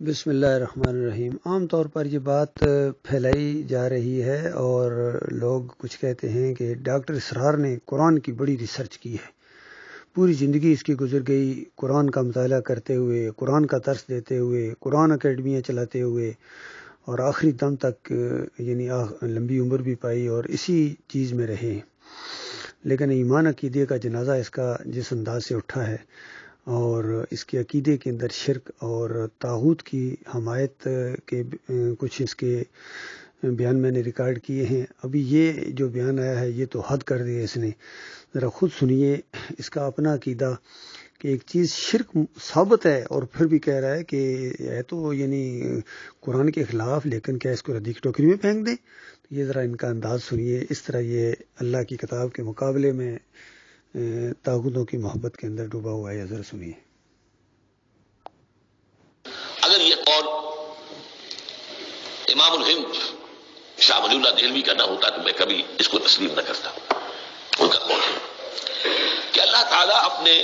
بسم اللہ الرحمن الرحیم۔ عام طور پر یہ بات پھیلائی جا رہی ہے اور لوگ کچھ کہتے ہیں کہ ڈاکٹر اسرار نے قرآن کی بڑی ریسرچ کی ہے، پوری زندگی اس کی گزر گئی قرآن کا مطالعہ کرتے ہوئے، قرآن کا درس دیتے ہوئے، قرآن اکیڈمیاں چلاتے ہوئے، اور آخری دم تک یعنی لمبی عمر بھی پائی اور اسی چیز میں رہے۔ لیکن ایمان عقیدے کا جنازہ اس کا جس انداز سے اٹھا ہے اور اس کے عقیدے کے اندر شرک اور طاغوت کی حمایت کے کچھ اس کے بیان میں نے ریکارڈ کیے ہیں۔ ابھی یہ جو بیان آیا ہے یہ تو حد کر دیا اس نے، ذرا خود سنیے اس کا اپنا عقیدہ کہ ایک چیز شرک ثابت ہے اور پھر بھی کہہ رہا ہے کہ ہے تو یعنی قرآن کے خلاف، لیکن کیا اس کو ردی کی ٹوکری میں پھینک دیں؟ تو یہ ذرا ان کا انداز سنیے، اس طرح یہ اللہ کی کتاب کے مقابلے میں طاغوتوں کی محبت کے اندر ڈوبا ہوا ہے۔ ذرا سنیے۔ اگر یہ قول امام الہند شاہ ولی اللہ دہلوی کا نہ ہوتا تو میں کبھی اس کو تسلیم نہ کرتا۔ ان کا قول ہے کہ اللہ تعالیٰ اپنے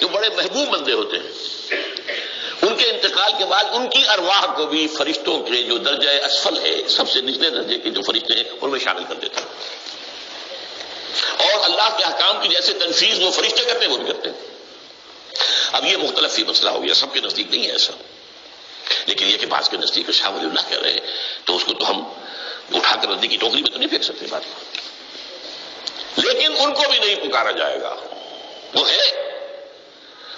جو بڑے محبوب بندے ہوتے ہیں ان کے انتقال کے بعد ان کی ارواح کو بھی فرشتوں کے جو درجہ اسفل ہے، سب سے نچلے درجے کے جو فرشتے ہیں ان میں شامل کر دیتا ہے، اور اللہ کے احکام کی جیسے تنفیذ وہ فرشتے کرتے ہیں وہ بھی کرتے ہیں۔ اب یہ مختلف ہی مسئلہ ہو گیا، سب کے نزدیک نہیں ہے ایسا، لیکن یہ کہ بعض کے نزدیک شاہ ولی اللہ کہہ رہے ہیں تو اس کو تو ہم اٹھا کر ردی کی ٹوکری میں تو نہیں پھینک سکتے بات کو، لیکن ان کو بھی نہیں پکارا جائے گا۔ وہ ہے،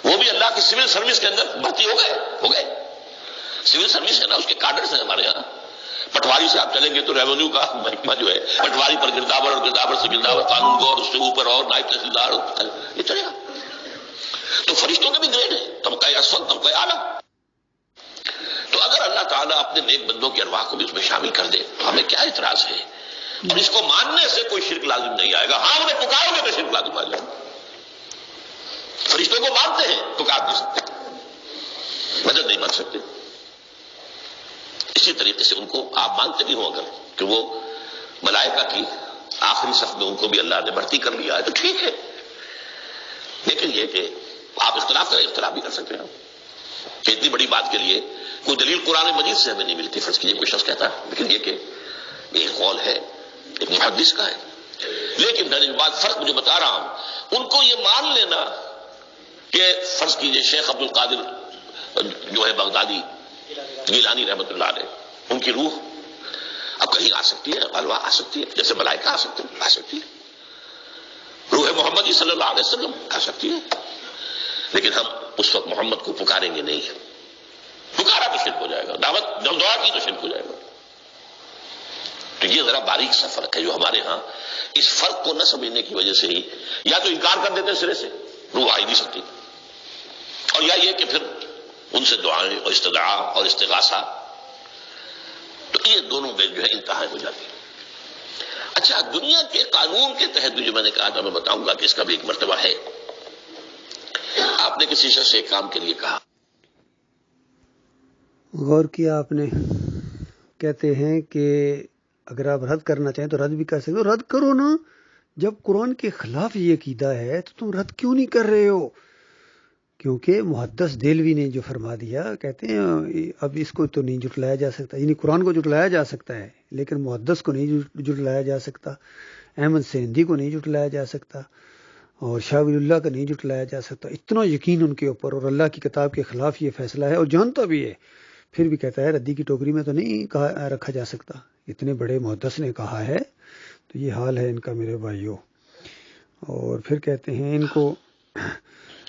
وہ بھی اللہ کی سول سروس کے اندر بھرتی ہو گئے۔ سول سروس ہے نا، اس کے کارڈرز ہیں ہمارے یہاں۔ پٹواری سے آپ چلیں گے تو ریونیو کا محکمہ جو ہے، پٹواری پر گرداور اور گرداور سے گرداور قانون کو، اور اس سے اوپر اور نائب تحصیلدار، یہ چلے گا۔ تو فرشتوں کے بھی گریڈ ہے، طبقہ اسفل، طبقہ اعلیٰ۔ تو اگر اللہ تعالیٰ اپنے نیک بندوں کی ارواح کو بھی اس میں شامل کر دے تو ہمیں کیا اعتراض ہے؟ اور اس کو ماننے سے کوئی شرک لازم نہیں آئے گا۔ ہاں انہیں پکارو گے تو شرک لازم آ جائے گا۔ فرشتوں کو مانتے ہیں، پکار نہیں سکتے، مدد نہیں مانگ سکتے۔ اسی طریقے سے ان کو آپ مانتے بھی ہوں اگر کہ وہ ملائکہ کی آخری صف میں ان کو بھی اللہ نے بھرتی کر لیا ہے تو ٹھیک ہے، لیکن یہ کہ آپ اختلاف کریں، اختلاف بھی کر سکتے ہیں کہ اتنی بڑی بات کے لیے کوئی دلیل قرآن مجید سے ہمیں نہیں ملتی، فرض کیجیے کوئی شخص کہتا ہے، لیکن یہ کہ ایک قول ہے ایک محدث کا ہے۔ لیکن میں نے جو بات فرق مجھے بتا رہا ہوں، ان کو یہ مان لینا کہ فرض کیجیے شیخ عبد القادر جو ہے بغدادی گیلانی رحمۃ اللہ علیہ، ان کی روح اب کہیں آ سکتی ہے، الوا آ سکتی ہے، جیسے ملائکہ آ سکتی ہے، روح محمدی صلی اللہ علیہ وسلم آ سکتی ہے، لیکن ہم اس وقت محمد کو پکاریں گے نہیں، پکارا تو شرک ہو جائے گا، دعوت جب دعا کی تو شرک ہو جائے گا۔ تو یہ ذرا باریک سا فرق ہے جو ہمارے ہاں اس فرق کو نہ سمجھنے کی وجہ سے ہی یا تو انکار کر دیتے سرے سے، روح آ ہی نہیں سکتی، اور یا یہ کہ پھر ان سے دعائیں اور استدعا اور استغاثہ، تو یہ دونوں میں جو ہے انتہا ہو جاتی ہے۔ اچھا، دنیا کے قانون کے تحت بھی جو میں نے کہا تھا، میں بتاؤں گا کہ اس کا بھی ایک مرتبہ ہے۔ آپ نے کسی شخص سے ایک کام کے لیے کہا، غور کیا آپ نے، کہتے ہیں کہ اگر آپ رد کرنا چاہیں تو رد بھی کر سکتے ہو، رد کرو نا، جب قرآن کے خلاف یہ عقیدہ ہے تو تم رد کیوں نہیں کر رہے ہو؟ کیونکہ محدث دہلوی نے جو فرما دیا، کہتے ہیں اب اس کو تو نہیں جھٹلایا جا سکتا، یعنی قرآن کو جھٹلایا جا سکتا ہے لیکن محدث کو نہیں جھٹلایا جا سکتا، احمد سیندی کو نہیں جھٹلایا جا سکتا، اور شاہ ولی اللہ کا نہیں جھٹلایا جا سکتا۔ اتنا یقین ان کے اوپر، اور اللہ کی کتاب کے خلاف یہ فیصلہ ہے اور جانتا بھی ہے، پھر بھی کہتا ہے ردی کی ٹوکری میں تو نہیں رکھا جا سکتا۔ اتنے بڑے محدث نے کہا ہے تو یہ حال ہے ان کا میرے بھائیوں۔ اور پھر کہتے ہیں ان کو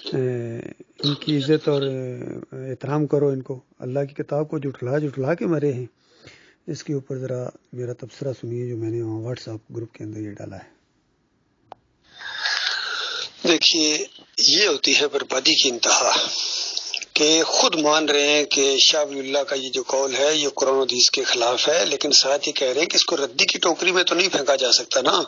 ان کی عزت اور احترام کرو، ان کو اللہ کی کتاب کو جھٹلا کے مرے ہیں۔ اس کے اوپر ذرا میرا تبصرہ سنیے جو میں نے وہاں واٹس ایپ گروپ کے اندر یہ ڈالا ہے۔ دیکھیے، یہ ہوتی ہے بربادی کی انتہا کہ خود مان رہے ہیں کہ شاہ ولی اللہ کا یہ جو قول ہے یہ قرآن و حدیث کے خلاف ہے، لیکن ساتھ ہی کہہ رہے ہیں کہ اس کو ردی کی ٹوکری میں تو نہیں پھینکا جا سکتا نا۔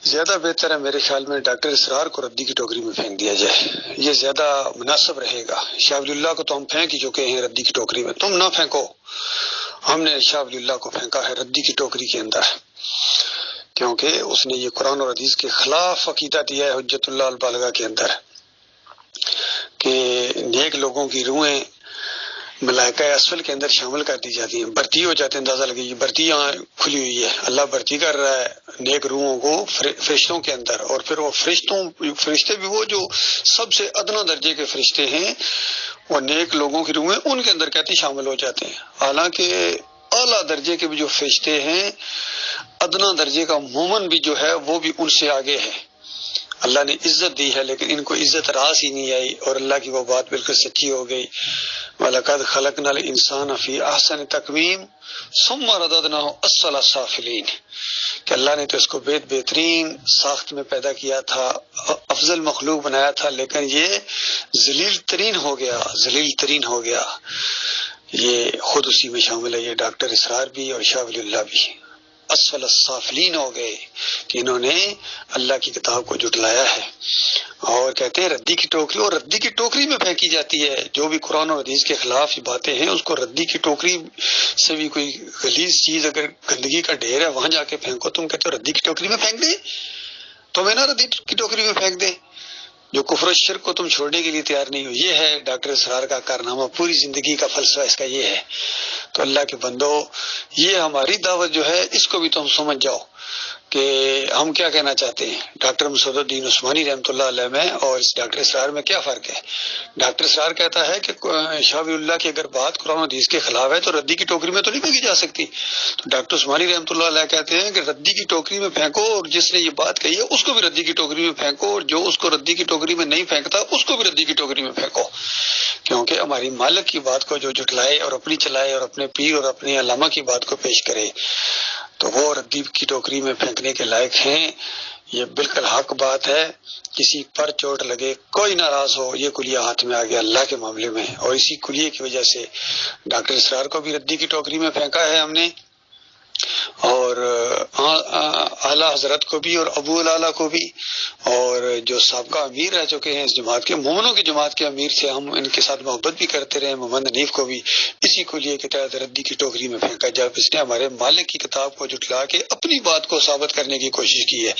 زیادہ بہتر ہے میرے خیال میں ڈاکٹر اسرار کو ردی کی ٹوکری میں پھینک دیا جائے، یہ زیادہ مناسب رہے گا۔ شاہ ولی اللہ کو تو ہم پھینک ہی چکے ہیں ردی کی ٹوکری میں، تم نہ پھینکو، ہم نے شاہ ولی اللہ کو پھینکا ہے ردی کی ٹوکری کے اندر، کیونکہ اس نے یہ قرآن اور حدیث کے خلاف عقیدہ دیا ہے حجت اللہ البالغہ کے اندر کہ نیک لوگوں کی روحیں ملائکہ اسفل کے اندر شامل کر دی جاتی ہیں، بھرتی ہو جاتے ہیں، اندازہ لگے گی بھرتی یہاں کھلی ہوئی ہے، اللہ بھرتی کر رہا ہے نیک روحوں کو فرشتوں کے اندر، اور پھر وہ فرشتے بھی وہ جو سب سے ادنا درجے کے فرشتے ہیں، وہ نیک لوگوں کی روحیں ان کے اندر کہتے شامل ہو جاتے ہیں، حالانکہ اعلیٰ درجے کے بھی جو فرشتے ہیں، ادنا درجے کا مومن بھی جو ہے وہ بھی ان سے آگے ہے، اللہ نے عزت دی ہے لیکن ان کو عزت راس ہی نہیں آئی، اور اللہ کی وہ بات بالکل سچی ہو گئی، وَلَقَدْ خَلَقْنَا الْإِنسَانَ فِي أَحْسَنِ تَقْوِيمٍ ثُمَّ رَدَدْنَاهُ أَسْفَلَ السَّافِلِينَ، کہ اللہ نے تو اس کو بہترین ساخت میں پیدا کیا تھا، افضل مخلوق بنایا تھا، لیکن یہ ذلیل ترین ہو گیا، یہ خود اسی میں شامل ہے، یہ ڈاکٹر اسرار بھی اور شاہ ولی اللہ بھی اسفل السافلین ہو گئے کہ انہوں نے اللہ کی کتاب کو جھٹلایا ہے، اور کہتے ہیں ردی کی ٹوکری، اور ردی کی ٹوکری میں پھینکی جاتی ہے، جو بھی قرآن اور حدیث کے خلاف باتیں ہیں اس کو ردی کی ٹوکری سے بھی کوئی غلیظ چیز اگر گندگی کا ڈھیر ہے وہاں جا کے پھینکو، تم کہتے ہو ردی کی ٹوکری میں پھینک دیں، تمہیں نہ ردی کی ٹوکری میں پھینک دیں، جو کفر و شرک کو تم چھوڑنے کے لیے تیار نہیں ہو۔ یہ ہے ڈاکٹر اسرار کا کارنامہ، پوری زندگی کا فلسفہ اس کا یہ ہے۔ تو اللہ کے بندو، یہ ہماری دعوت جو ہے اس کو بھی تم سمجھ جاؤ کہ ہم کیا کہنا چاہتے ہیں۔ ڈاکٹر مسعود الدین عثمانی رحمۃ اللہ علیہ میں اور اس ڈاکٹر اسرار میں کیا فرق ہے؟ ڈاکٹر اسرار کہتا ہے کہ شاہ ولی اللہ کی اگر بات قرآن و حدیث کے خلاف ہے تو ردی کی ٹوکری میں تو نہیں پھینکی جا سکتی، تو ڈاکٹر عثمانی رحمۃ اللہ علیہ کہتے ہیں کہ ردی کی ٹوکری میں پھینکو، اور جس نے یہ بات کہی ہے اس کو بھی ردی کی ٹوکری میں پھینکو، اور جو اس کو ردی کی ٹوکری میں نہیں پھینکتا اس کو بھی ردی کی ٹوکری میں پھینکو، کیونکہ ہماری مالک کی بات کو جو جھٹلائے اور اپنی چلائے اور اپنے پیر اور اپنے علامہ کی بات کو پیش کرے تو وہ ردی کی ٹوکری میں پھینکنے کے لائق ہیں۔ یہ بالکل حق بات ہے، کسی پر چوٹ لگے، کوئی ناراض ہو، یہ کلیہ ہاتھ میں آ گیا اللہ کے معاملے میں، اور اسی کلیے کی وجہ سے ڈاکٹر اسرار کو بھی ردی کی ٹوکری میں پھینکا ہے ہم نے، اور اعلیٰ حضرت کو بھی اور ابو العلا کو بھی، اور جو سابقہ امیر رہ چکے ہیں اس جماعت کے، مومنوں کی جماعت کے امیر تھے، ہم ان کے ساتھ محبت بھی کرتے رہے، محمد حنیف کو بھی اسی کلیے کے تحت ردی کی ٹوکری میں پھینکا جب اس نے ہمارے مالک کی کتاب کو جھٹلا کے اپنی بات کو ثابت کرنے کی کوشش کی ہے،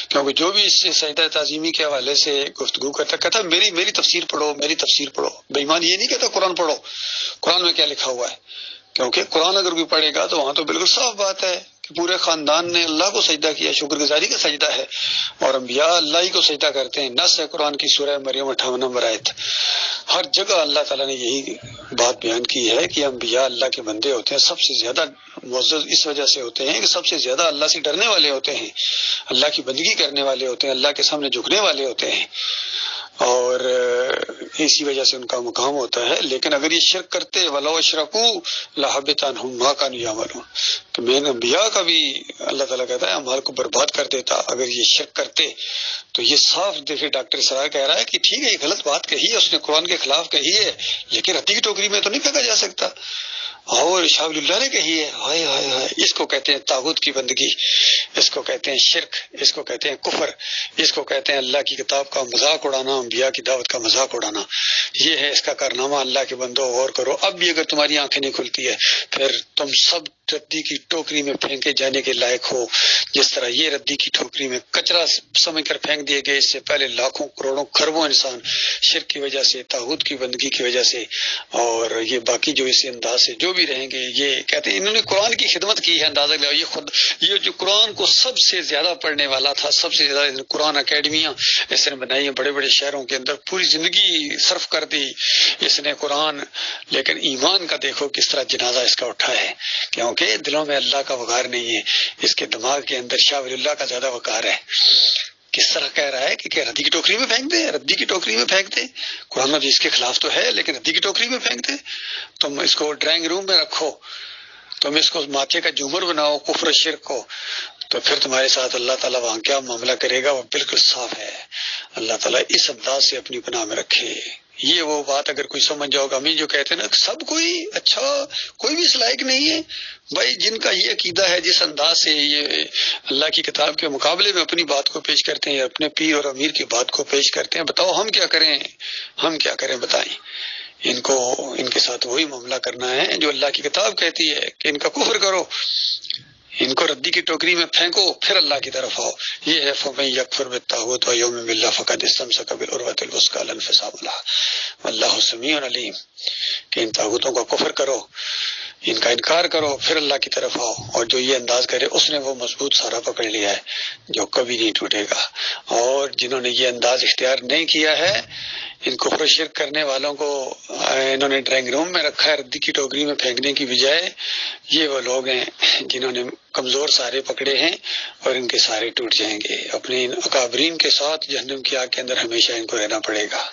کیونکہ جو بھی اس سے سجدہ تعظیمی کے حوالے سے گفتگو کرتا کہتا میری تفسیر پڑھو، میری تفسیر پڑھو۔ بے ایمان یہ نہیں کہتا قرآن پڑھو، قرآن میں کیا لکھا ہوا ہے، کیونکہ قرآن اگر کوئی پڑھے گا تو وہاں تو بالکل صاف بات ہے کہ پورے خاندان نے اللہ کو سجدہ کیا، شکر گزاری کا سجدہ ہے، اور انبیاء اللہ ہی کو سجدہ کرتے ہیں، نص ہے قرآن کی سورہ مریم 58 نمبر آیت، ہر جگہ اللہ تعالیٰ نے یہی بات بیان کی ہے کہ انبیاء اللہ کے بندے ہوتے ہیں، سب سے زیادہ معزز اس وجہ سے ہوتے ہیں کہ سب سے زیادہ اللہ سے ڈرنے والے ہوتے ہیں، اللہ کی بندگی کرنے والے ہوتے ہیں، اللہ کے سامنے جھکنے والے ہوتے ہیں، اور اسی وجہ سے ان کا مقام ہوتا ہے۔ لیکن اگر یہ شرک کرتے وَلَوْ أَشْرَكُوا لَحَبِطَ عَنْهُمْ مَا كَانُوا يَعْمَلُونَ، کہ میں نے انبیاء کا بھی اللہ تعالیٰ کہتا ہے اعمال کو برباد کر دیتا اگر یہ شرک کرتے۔ تو یہ صاف دیکھے ڈاکٹر اسرار کہہ رہا ہے کہ ٹھیک ہے یہ غلط بات کہی ہے، اس نے قرآن کے خلاف کہی ہے، لیکن ردی کی ٹوکری میں تو نہیں پھینکا جا سکتا، اور شاہ ولی اللہ نے کہی ہے، ہائے ہائے ہائے، اس کو کہتے ہیں طاغوت کی بندگی، اس کو کہتے ہیں شرک، اس کو کہتے ہیں کفر، اس کو کہتے ہیں اللہ کی کتاب کا مذاق اڑانا، انبیاء کی دعوت کا مذاق اڑانا، یہ ہے اس کا کارنامہ۔ اللہ کے بندو غور کرو، اب بھی اگر تمہاری آنکھیں نہیں کھلتی ہے پھر تم سب ردی کی ٹوکری میں پھینکے جانے کے لائق ہو، جس طرح یہ ردی کی ٹوکری میں کچرا سمجھ کر پھینک دیے گئے اس سے پہلے لاکھوں کروڑوں خربوں انسان شرک کی وجہ سے، طاغوت کی بندگی کی وجہ سے، اور یہ باقی جو اس انداز سے جو بھی رہیں گے، یہ کہتے ہیں انہوں نے قرآن کی خدمت کی ہے، اندازہ لگاؤ، یہ خود یہ جو قرآن کو سب سے زیادہ پڑھنے والا تھا، سب سے زیادہ قرآن اکیڈمیاں اس نے بنائی ہیں بڑے بڑے شہروں کے اندر، پوری زندگی صرف کر دی اس نے قرآن، لیکن ایمان کا دیکھو کس طرح جنازہ اس کا اٹھا ہے، کیونکہ دلوں میں اللہ کا وقار نہیں ہے، اس کے دماغ کے اندر شاہ ولی اللہ کا زیادہ وقار ہے۔ کس طرح کہہ رہا ہے کہ ردی کی ٹوکری میں پھینک دے، ردی کی ٹوکری میں پھینک دے، قرآن حدیث کے خلاف تو ہے لیکن ردی کی ٹوکری میں پھینک دے، تم اس کو ڈرائنگ روم میں رکھو، تم اس کو ماتھے کا جھومر بناؤ کفر شرک کو، تو پھر تمہارے ساتھ اللہ تعالیٰ وہاں کیا معاملہ کرے گا وہ بالکل صاف ہے۔ اللہ تعالیٰ اس انداز سے اپنی پناہ میں رکھے۔ یہ وہ بات اگر کوئی سمجھ جاؤ گا، ہمیں جو کہتے ہیں نا سب کوئی اچھا، کوئی بھی اس لائق نہیں ہے بھائی، جن کا یہ عقیدہ ہے جس انداز سے یہ اللہ کی کتاب کے مقابلے میں اپنی بات کو پیش کرتے ہیں، اپنے پیر اور امیر کی بات کو پیش کرتے ہیں، بتاؤ ہم کیا کریں، ہم کیا کریں بتائیں۔ ان کو ان کے ساتھ وہی معاملہ کرنا ہے جو اللہ کی کتاب کہتی ہے کہ ان کا کفر کرو، ان کو ردی کی ٹوکری میں پھینکو، پھر اللہ کی طرف آؤ۔ یہ ہے فَمَن يَكْفُرْ بِالطَّاغُوتِ وَيُؤْمِن بِاللَّهِ فَقَدِ اسْتَمْسَكَ بِالْعُرْوَةِ الْوُثْقَىٰ لَا انفِصَامَ لَهَا وَاللَّهُ سَمِيعٌ عَلِيمٌ، کہ کہ ان طاغوتوں کا کفر کرو، ان کا انکار کرو، پھر اللہ کی طرف آؤ، اور جو یہ انداز کرے اس نے وہ مضبوط سارا پکڑ لیا ہے جو کبھی نہیں ٹوٹے گا۔ اور جنہوں نے یہ انداز اختیار نہیں کیا ہے، ان کفر و شرک کرنے والوں کو انہوں نے ڈرائنگ روم میں رکھا ہے ردی کی ٹوکری میں پھینکنے کی بجائے، یہ وہ لوگ ہیں جنہوں نے کمزور سارے پکڑے ہیں اور ان کے سارے ٹوٹ جائیں گے۔ اپنے ان اکابرین کے ساتھ جہنم کی آگ کے اندر ہمیشہ ان کو رہنا پڑے گا۔